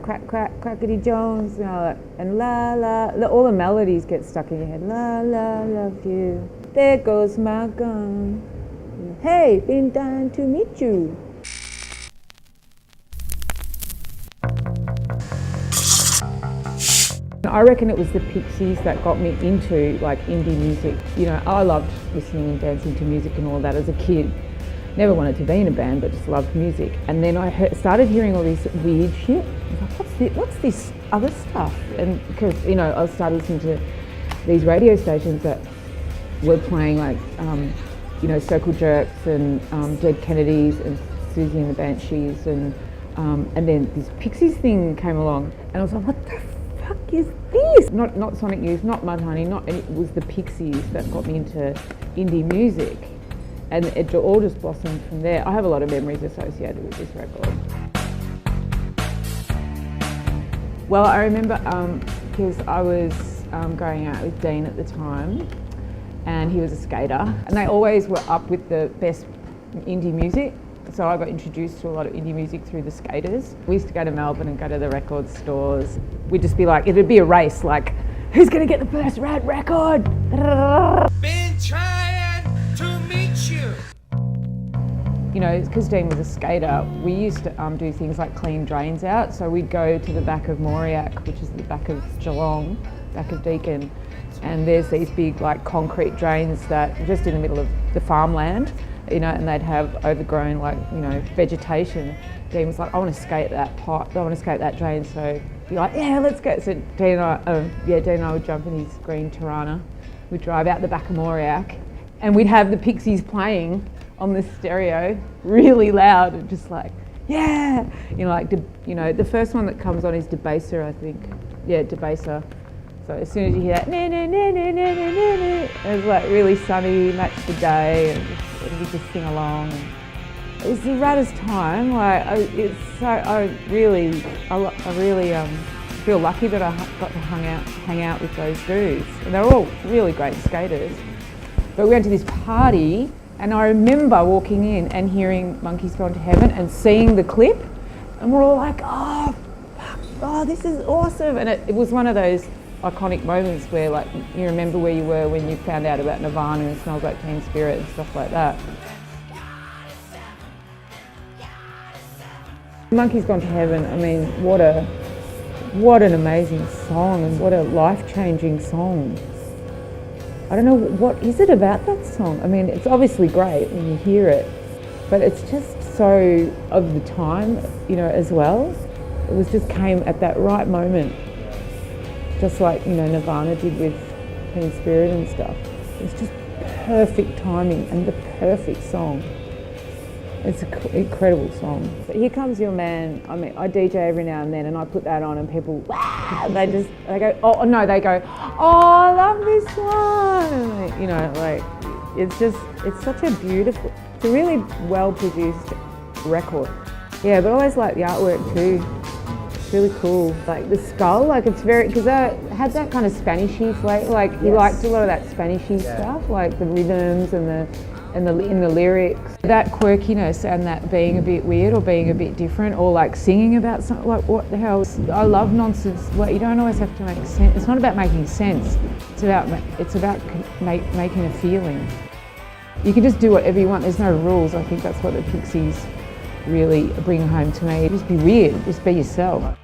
crack, crack, crackety Jones, you know, and la, la, all the melodies get stuck in your head. La, la, love you. There goes my gun. Hey, been dying to meet you. I reckon it was the Pixies that got me into like indie music. You know, I loved listening and dancing to music and all that as a kid. Never wanted to be in a band, but just loved music. And then I started hearing all this weird shit. I was like, what's this other stuff? And because, you know, I started listening to these radio stations that were playing like, you know, Circle Jerks and Dead Kennedys and Susie and the Banshees. And then this Pixies thing came along. And I was like, what the fuck is this? Not Sonic Youth, not Mudhoney, it was the Pixies that got me into indie music. And it all just blossomed from there. I have a lot of memories associated with this record. Well, I remember because I was going out with Dean at the time, and he was a skater, and they always were up with the best indie music. So I got introduced to a lot of indie music through the skaters. We used to go to Melbourne and go to the record stores. We'd just be like, it'd be a race, like, who's gonna get the first rad record? Been trying to meet you. You know, because Dean was a skater, we used to do things like clean drains out. So we'd go to the back of Moriac, which is the back of Geelong, back of Deakin, and there's these big like concrete drains that are just in the middle of the farmland, you know, and they'd have overgrown like, you know, vegetation. Dean was like, I want to skate that pipe, I want to skate that drain. So be like, yeah, let's go. So Dean and I would jump in his green Tirana. We'd drive out the back of Moriac, and we'd have the Pixies playing on the stereo really loud and just like, yeah, you know, like, you know, the first one that comes on is Debaser, I think. Yeah, Debaser. So as soon as you hear that, na na na na na na na, it's like really sunny, match the day, and you just sing along. And it was the raddest time. Like, I really feel lucky that I got to hang out with those dudes, and they're all really great skaters. But we went to this party. And I remember walking in and hearing Monkeys Gone to Heaven and seeing the clip, and we're all like, oh, fuck, oh, this is awesome. And it was one of those iconic moments where like you remember where you were when you found out about Nirvana and Smells Like Teen Spirit and stuff like that. Monkeys Gone to Heaven, I mean, what an amazing song, and what a life-changing song. I don't know, what is it about that song? I mean, it's obviously great when you hear it, but it's just so of the time, you know, as well. It was just came at that right moment, just like, you know, Nirvana did with Teen Spirit and stuff. It's just perfect timing and the perfect song. It's an incredible song. But Here Comes Your Man, I mean, I DJ every now and then and I put that on and people, wow, they go, oh no, they go, oh, I love this one. You know, like, it's such a beautiful, it's a really well-produced record. Yeah, but I always like the artwork too. It's really cool. Like the skull, like it's very, because I had that kind of Spanish-y flavor, like he liked a lot of that Spanish-y stuff, like the rhythms and in the lyrics. That quirkiness and that being a bit weird or being a bit different or like singing about something, like what the hell. I love nonsense. Like, you don't always have to make sense. It's not about making sense. It's about making a feeling. You can just do whatever you want. There's no rules. I think that's what the Pixies really bring home to me. Just be weird. Just be yourself.